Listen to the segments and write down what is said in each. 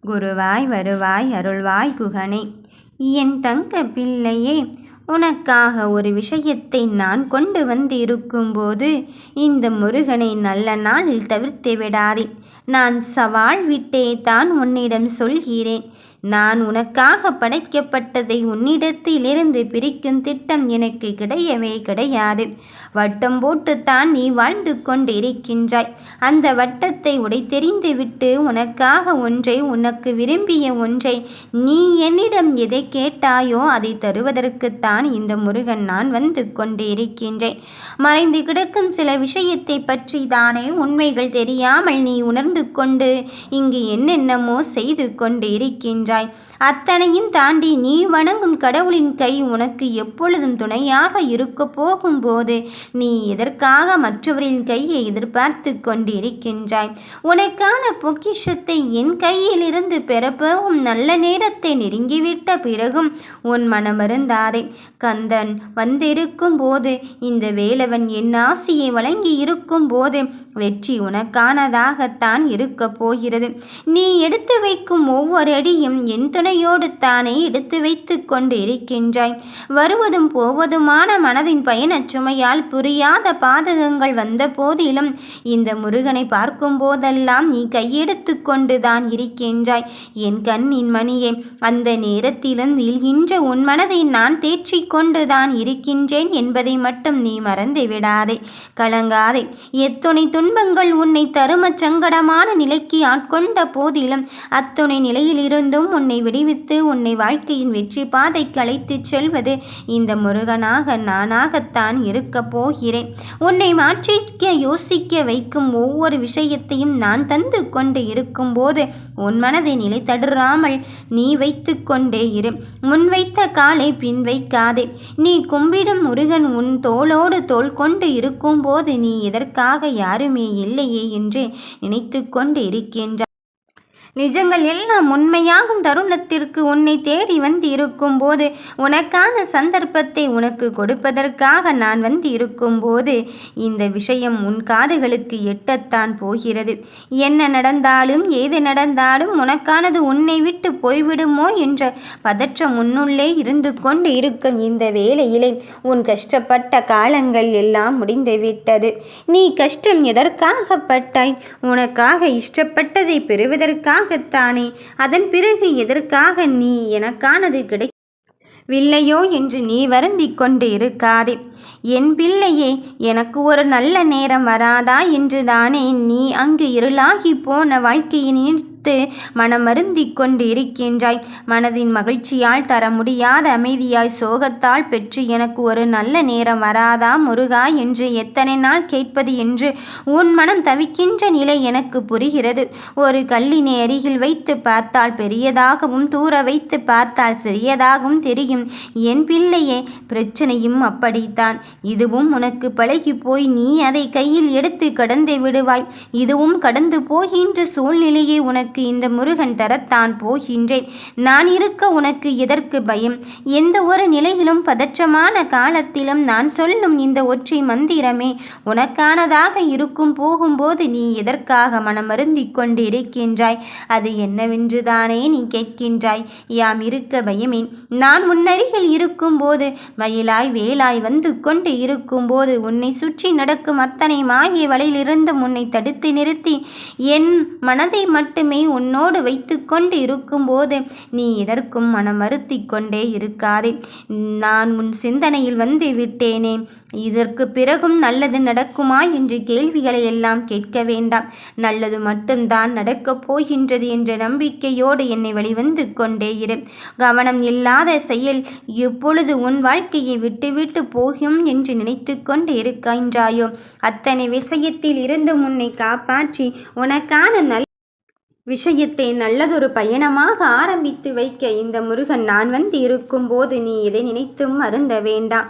குருவாய் வருவாய் அருள்வாய் குகனே. என் தங்க பிள்ளையே, உனக்காக ஒரு விஷயத்தை நான் கொண்டு வந்திருக்கும்போது இந்த முருகனை நல்ல நாளில் தவிர்த்து விடாதே. நான் சவால் விட்டே தான் உன்னிடம் சொல்கிறேன். நான் உனக்காக படைக்கப்பட்டதை உன்னிடத்திலிருந்து பிரிக்கும் திட்டம் எனக்கு கிடையவே கிடையாது. வட்டம் போட்டுத்தான் நீ வாழ்ந்து கொண்டிருக்கின்றாய். அந்த வட்டத்தை உடைத்தெறிந்து விட்டு உனக்காக ஒன்றை, உனக்கு விரும்பிய ஒன்றை, நீ என்னிடம் எதை கேட்டாயோ அதை தருவதற்குத்தான் இந்த முருகன் நான் வந்து கொண்டிருக்கின்றேன். மறைந்து கிடக்கும் சில விஷயத்தை பற்றி தானே உண்மைகள் தெரியாமல் நீ உணர்ந்து கொண்டு இங்கு என்னென்னமோ செய்து கொண்டு இருக்கின்றாய். அத்தனையும் தாண்டி நீ வணங்கும் கடவுளின் கை உனக்கு எப்பொழுதும் துணையாக இருக்க போகும்போது நீ எதற்காக மற்றவரின் கையை எதிர்பார்த்து கொண்டிருக்கின்றாய்? உனக்கான பொக்கிஷத்தை என் கையிலிருந்து பெறப்போகும் நல்ல நேரத்தை நெருங்கிவிட்ட பிறகும் உன் மனமருந்தாதே. கந்தன் வந்திருக்கும் போது, இந்த வேலவன் என் ஆசியை வழங்கி இருக்கும் போது வெற்றி உனக்கானதாகத்தான் இருக்க போகிறது. நீ எடுத்து வைக்கும் ஒவ்வொரு அடியும் என் துணையோடு தானே எடுத்து வைத்து கொண்டு இருக்கின்றாய். வருவதும் போவதுமான மனதின் பயணச் சுமையால் புரியாத பாதகங்கள் வந்த போதிலும் இந்த முருகனை பார்க்கும் போதெல்லாம் நீ கையெடுத்து கொண்டுதான் இருக்கின்றாய். என் கண்ணின் மணியே, அந்த நேரத்திலும் வீழ்கின்ற உன் மனதை நான் தேற்றி கொண்டுதான் இருக்கின்றேன் என்பதை மட்டும் நீ மறந்து விடாதே. கலங்காதே. எத்துணை துன்பங்கள் உன்னை தரும சங்கடமான நிலைக்கு ஆட்கொண்ட போதிலும் அத்துணை நிலையிலிருந்தும் உன்னை விடுவித்து உன்னை வாழ்க்கையின் வெற்றி பாதைக்கு அழைத்துச் செல்வது இந்த முருகனாக நானாகத்தான் இருக்க போகிறேன். உன்னை மாற்றிக்க யோசிக்க வைக்கும் ஒவ்வொரு விஷயத்தையும் நான் தந்து கொண்டு இருக்கும் போது உன் மனதை நிலை தடுறாமல் நீ வைத்து கொண்டே இரு. முன் வைத்த காலை பின் வைக்காதே. நீ கும்பிடும் முருகன் உன் தோளோடு தோள் கொண்டு இருக்கும் போது நீ எதற்காக யாருமே இல்லையே என்று நினைத்து கொண்டு இருக்கின்றாய். நிஜங்கள் எல்லாம் உண்மையாகும் தருணத்திற்கு உன்னை தேடி வந்து இருக்கும் போது, உனக்கான சந்தர்ப்பத்தை உனக்கு கொடுப்பதற்காக நான் வந்து இருக்கும் போது இந்த விஷயம் உன் காதுகளுக்கு எட்டத்தான் போகிறது. என்ன நடந்தாலும் ஏது நடந்தாலும் உனக்கானது உன்னை விட்டு போய்விடுமோ என்ற பதற்றம் உன்னுள்ளே இருந்து கொண்டு இருக்கும் இந்த வேளையிலே உன் கஷ்டப்பட்ட காலங்கள் எல்லாம் முடிந்துவிட்டது. நீ கஷ்டம் எதற்காக பட்டாய்? உனக்காக இஷ்டப்பட்டதை பெறுவதற்காக தானே. அதன் பிறகு எதற்காக நீ எனக்கானது கிடைக்கவில்லையோ என்று நீ வருந்திக் கொண்டு இருக்காதே. என் பிள்ளையே, எனக்கு ஒரு நல்ல நேரம் வராதா என்று தானே நீ அங்கு இருளாகி போன வாழ்க்கையின் மனம் வருந்தி கொண்டு இருக்கின்றாய். மனதின் மகிழ்ச்சியால் தர முடியாத அமைதியாய் சோகத்தால் பெற்று எனக்கு ஒரு நல்ல நேரம் வராதா முருகா என்று எத்தனை நாள் கேட்பது என்று உன் மனம் தவிக்கின்ற நிலை எனக்கு புரிகிறது. ஒரு கல்லினை அருகில் வைத்து பார்த்தால் பெரியதாகவும் தூர வைத்து பார்த்தால் சிறியதாகவும் தெரியும். என் பிள்ளையே, பிரச்சனையும் அப்படித்தான். இதுவும் உனக்கு பழகி போய் நீ அதை கையில் எடுத்து கடந்து விடுவாய். இதுவும் கடந்து போகின்ற சூழ்நிலையை உனக்கு இந்த முருகன் தரத்தான் போகின்றேன். நான் இருக்க உனக்கு எதற்கு பயம்? எந்த ஒரு நிலையிலும் பதற்றமான காலத்திலும் நான் சொல்லும் இந்த ஒற்றை மந்திரமே உனக்கானதாக இருக்கும். போகும்போது நீ எதற்காக மனமருந்தி கொண்டு இருக்கின்றாய்? அது என்னவென்று தானே நீ கேட்கின்றாய். யாம் இருக்க பயமே. நான் முன்னருகில் இருக்கும் போது, மயிலாய் வேலாய் வந்து கொண்டு இருக்கும் போது, உன்னை சுற்றி நடக்கும் அத்தனை மாய வலையிலிருந்து உன்னை தடுத்து நிறுத்தி என் மனதை மட்டுமே உன்னோடு வைத்து கொண்டு இருக்கும்போது நீ எதற்கும் மனம் வருத்தி கொண்டே இருக்காதே. நான் உன் சிந்தனையில் வந்து விட்டேனே. இதற்கு பிறகும் நல்லது நடக்குமா என்று கேள்விகளை எல்லாம் கேட்க வேண்டாம். நல்லது மட்டும்தான் நடக்கப் போகின்றது என்ற நம்பிக்கையோடு என்னை வெளிவந்து கொண்டே இரு. கவனம் இல்லாத செயல் எப்பொழுது உன் வாழ்க்கையை விட்டுவிட்டு போகும் என்று நினைத்து கொண்டு இருக்கின்றாயோ அத்தனை விஷயத்தில் இருந்து உன்னை காப்பாற்றி உனக்கான நல்ல விஷயத்தை நல்லதொரு பயணமாக ஆரம்பித்து வைக்க இந்த முருகன் நான் வந்து இருக்கும் போது நீ எதை நினைத்தும் அருந்த வேண்டாம்.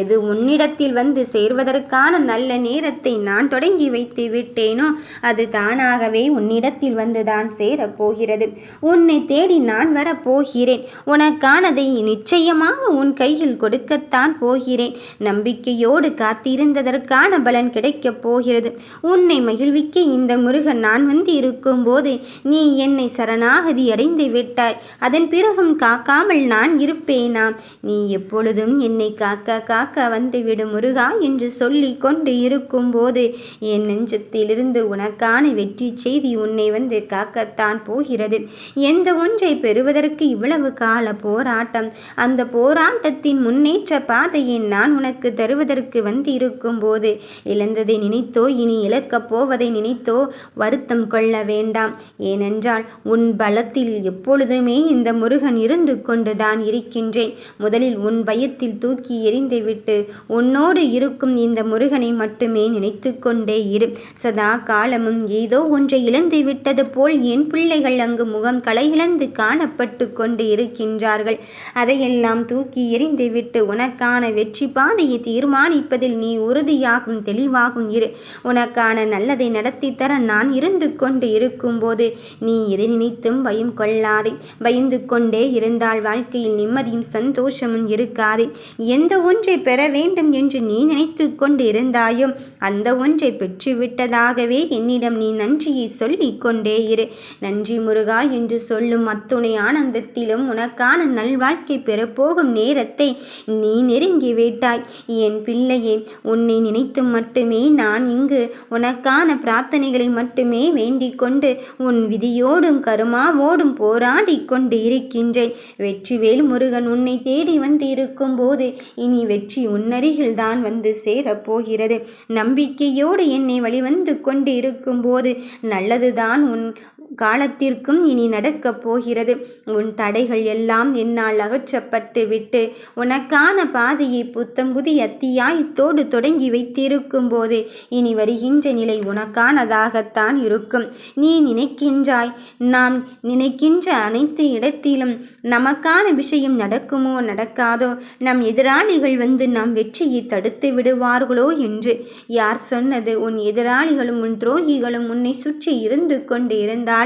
எது உன்னிடத்தில் வந்து சேர்வதற்கான நல்ல நேரத்தை நான் தொடங்கி வைத்து விட்டேனோ அது தானாகவே உன்னிடத்தில் வந்துதான் சேரப்போகிறது. உன்னை தேடி நான் வரப்போகிறேன். உனக்கானதை நிச்சயமாக உன் கையில் கொடுக்கத்தான் போகிறேன். நம்பிக்கையோடு காத்திருந்ததற்கான பலன் கிடைக்கப் போகிறது. உன்னை மகிழ்விக்க இந்த முருகன் நான் வந்து இருக்கும் போது நீ என்னை சரணாகதி அடைந்து விட்டாய். அதன் பிறகும் காக்காமல் நான் இருப்பேனா? நீ எப்பொழுதும் என்னை காக்க காக்க வந்துவிடு முருகா என்று சொல்லி கொண்டு இருக்கும்போது என் நெஞ்சத்திலிருந்து உனக்கான வெற்றி செய்தி உன்னை வந்து காக்கத்தான் போகிறது. எந்த ஒன்றை பெறுவதற்கு இவ்வளவு கால போராட்டம், அந்த போராட்டத்தின் முன்னேற்ற பாதையை நான் உனக்கு தருவதற்கு வந்து இருக்கும்போது இழந்ததை நினைத்தோ இனி இழக்கப் போவதை நினைத்தோ வருத்தம் கொள்ள வேண்டாம். ஏனென்றால் உன் பலத்தில் எப்பொழுதுமே இந்த முருகன் இருந்து கொண்டுதான் இருக்கின்றேன். முதலில் உன் பயத்தில் தூக்கி எறிந்துவிட்டு உன்னோடு இருக்கும் இந்த முருகனை மட்டுமே நினைத்து கொண்டே இரு. சதா காலமும் ஏதோ ஒன்றை இழந்து விட்டது போல் என் பிள்ளைகள் அங்கு முகம் களையிழந்து காணப்பட்டு கொண்டு இருக்கின்றார்கள். அதையெல்லாம் தூக்கி எறிந்துவிட்டு உனக்கான வெற்றி பாதையை தீர்மானிப்பதில் நீ உறுதியாகும் தெளிவாகும் இரு. உனக்கான நல்லதை நடத்தி தர நான் இருந்து கொண்டு இருக்கும்போது நீ எதை நினைத்தும் பயம் கொள்ளாதே. பயந்து கொண்டே இருந்தால் வாழ்க்கையில் நிம்மதியும் சந்தோஷமும் இருக்காதே. எந்த ஒன்றை பெற வேண்டும் என்று நீ நினைத்து கொண்டு இருந்தாயோ அந்த ஒன்றை பெற்றுவிட்டதாகவே என்னிடம் நீ நன்றியை சொல்லிக் கொண்டே இரு. நன்றி முருகா என்று சொல்லும் அத்துணை ஆனந்தத்திலும் உனக்கான நல்வாழ்க்கை பெறப்போகும் நேரத்தை நீ நெருங்கி விட்டாய். என் பிள்ளையே, உன்னை நினைத்து மட்டுமே நான் இங்கு உனக்கான பிரார்த்தனைகளை மட்டுமே வேண்டிக் கொண்டு உன் விதியோடும் கருமாவோடும் போராடி கொண்டு இருக்கின்றேன். வெற்றிவேல் முருகன் உன்னை தேடி வந்து இருக்கும் போது இனி வெற்றி உன்னருகில் தான் வந்து சேரப்போகிறது. நம்பிக்கையோடு என்னை வழிவந்து கொண்டு இருக்கும் போது நல்லதுதான் உன் காலத்திற்கும் இனி நடக்கப் போகிறது. உன் தடைகள் எல்லாம் என்னால் அகற்றப்பட்டு விட்டு உனக்கான பாதையை புத்தம் புதிய அத்தியாயத்தோடு தொடங்கி வைத்திருக்கும் போது இனி வருகின்ற நிலை உனக்கானதாகத்தான் இருக்கும். நீ நினைக்கின்றாய், நாம் நினைக்கின்ற அனைத்து இடத்திலும் நமக்கான விஷயம் நடக்குமோ நடக்காதோ, நம் எதிராளிகள் வந்து நம் வெற்றியை தடுத்து விடுவார்களோ என்று. யார் சொன்னது? உன் எதிராளிகளும் உன் துரோகிகளும் உன்னை சுற்றி இருந்து கொண்டு இருந்தாலும்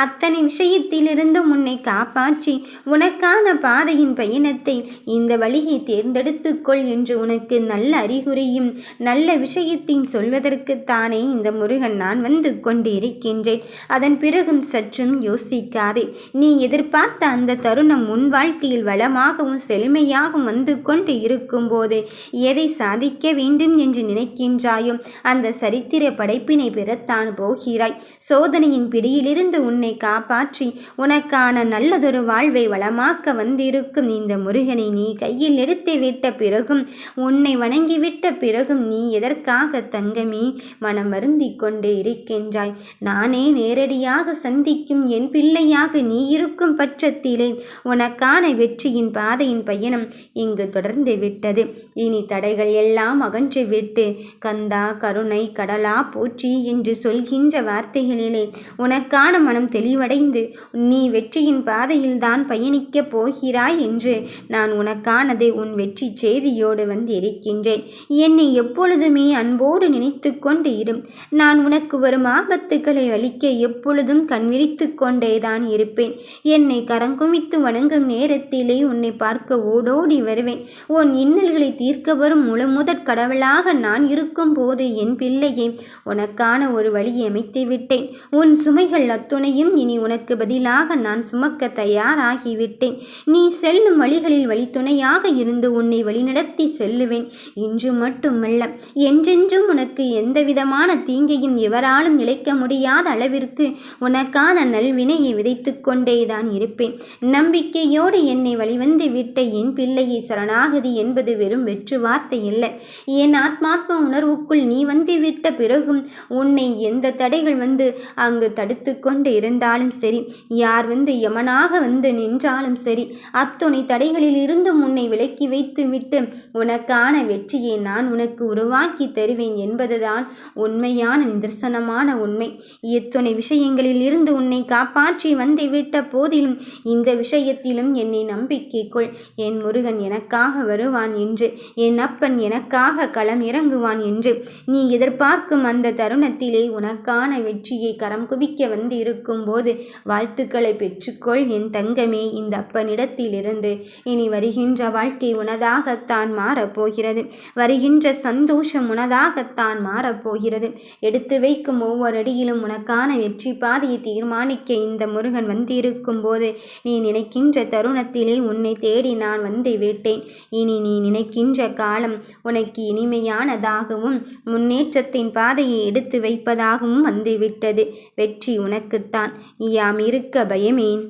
அத்தனை விஷயத்திலிருந்து உன்னை காப்பாற்றி உனக்கான பாதையின் பயணத்தை இந்த வழியை தேர்ந்தெடுத்துக்கொள் என்று உனக்கு நல்ல அறிகுறியும் நல்ல விஷயத்தையும் சொல்வதற்குத்தானே இந்த முருகன் நான் வந்து கொண்டு இருக்கின்றேன். அதன் பிறகும் சற்றும் யோசிக்காதே. நீ எதிர்பார்த்த அந்த தருணம் உன் வாழ்க்கையில் வளமாகவும் செழுமையாகவும் வந்து கொண்டு இருக்கும் போது எதை சாதிக்க வேண்டும் என்று நினைக்கின்றாயோ அந்த சரித்திர படைப்பினை பெறத்தான் போகிறாய். சோதனையின் பிடியிலிருந்து உன்னை காப்பாற்றி உனக்கான நல்லதொரு வாழ்வை வளமாக்க வந்திருக்கும் இந்த முருகனை நீ கையில் எடுத்து விட்ட பிறகும் உன்னை வணங்கிவிட்ட பிறகும் நீ எதற்காக தங்கமே மனம் வருந்தி கொண்டு இருக்கின்றாய்? நானே நேரடியாக சந்திக்கும் என் பிள்ளையாக நீ இருக்கும் பட்சத்திலே உனக்கான வெற்றியின் பாதையின் பயணம் இங்கு தொடர்ந்து விட்டது. இனி தடைகள் எல்லாம் அகன்று விட்டு கந்தா கருணை கடலா போற்றி என்று சொல்கின்ற வார்த்தைகளிலே உனக்கான மனம் தெளிவடைந்து நீ வெற்றியின் பாதையில்தான் பயணிக்கப் போகிறாய் என்று நான் உனக்கானதை உன் வெற்றி செய்தியோடு வந்து இருக்கின்றேன். என்னை எப்பொழுதுமே அன்போடு நினைத்து கொண்டு இரு. நான் உனக்கு வரும் ஆபத்துக்களை அளிக்க எப்பொழுதும் கண்விழித்து கொண்டேதான் இருப்பேன். என்னை கரங்குவித்து வணங்கும் நேரத்திலே உன்னை பார்க்க ஓடோடி வருவேன். உன் இன்னல்களை தீர்க்க வரும் முழுமுதற் கடவுளாக நான் இருக்கும் போது என் பிள்ளையே உனக்கான ஒரு வழியை அமைத்து விட்டேன். உன் சுமைகள் அத்துணையும் இனி உனக்கு பதிலாக நான் சுமக்க தயாராகிவிட்டேன். நீ செல்லும் வழிகளில் வழித்துணையாக இருந்து உன்னை வழிநடத்தி செல்லுவேன். இன்று மட்டுமல்ல, என்றென்றும் உனக்கு எந்தவிதமான தீங்கையும் எவராலும் நிலைக்க முடியாத அளவிற்கு உனக்கான நல்வினையை விதைத்து கொண்டேதான் இருப்பேன். நம்பிக்கையோடு என்னை வழிவந்து விட்ட என் பிள்ளையை சரணாகதி என்பது வெறும் வெற்று வார்த்தை அல்ல. என் ஆத்மாத்ம உணர்வுக்குள் நீ வந்து விட்ட பிறகும் உன்னை எந்த தடைகள் வந்து அங்கு தடுத்து கொண்டு இருந்தாலும் சரி, யார் வந்து யமனாக வந்து நின்றாலும் சரி, அத்துணை தடைகளில் இருந்தும் உன்னை விலக்கி வைத்து விட்டு உனக்கான வெற்றியை நான் உனக்கு உருவாக்கி தருவேன் என்பதுதான் உண்மையான நிதர்சனமான உண்மை. எத்துணை விஷயங்களில் இருந்து உன்னை காப்பாற்றி வந்து விட்ட போதிலும் இந்த விஷயத்திலும் என்னை நம்பிக்கை கொள். என் முருகன் எனக்காக வருவான் என்று, என் அப்பன் எனக்காக களம் இறங்குவான் என்று. நீ எதிர்பார்க்கும் அந்த தருணத்திலே உனக்கான வெற்றியை கரம் குவிக்க வந்து வந்து இருக்கும்போது வாழ்த்துக்களை பெற்றுக்கொள் என் தங்கமே இந்த அப்பனிடத்திலிருந்து. இனி வருகின்ற வாழ்க்கை உனதாகத்தான் மாறப்போகிறது. வருகின்ற சந்தோஷம் உனதாகத்தான் மாறப்போகிறது. எடுத்து வைக்கும் ஒவ்வொரு அடியிலும் உனக்கான வெற்றி பாதையை தீர்மானிக்க இந்த முருகன் வந்திருக்கும் போது நீ நினைக்கின்ற தருணத்திலே உன்னை தேடி நான் வந்து விட்டேன். இனி நீ நினைக்கின்ற காலம் உனக்கு இனிமையானதாகவும் முன்னேற்றத்தின் பாதையை எடுத்து வைப்பதாகவும் வந்துவிட்டது. வெற்றி உனக்குத்தான். யாம் இருக்க பயமேன்.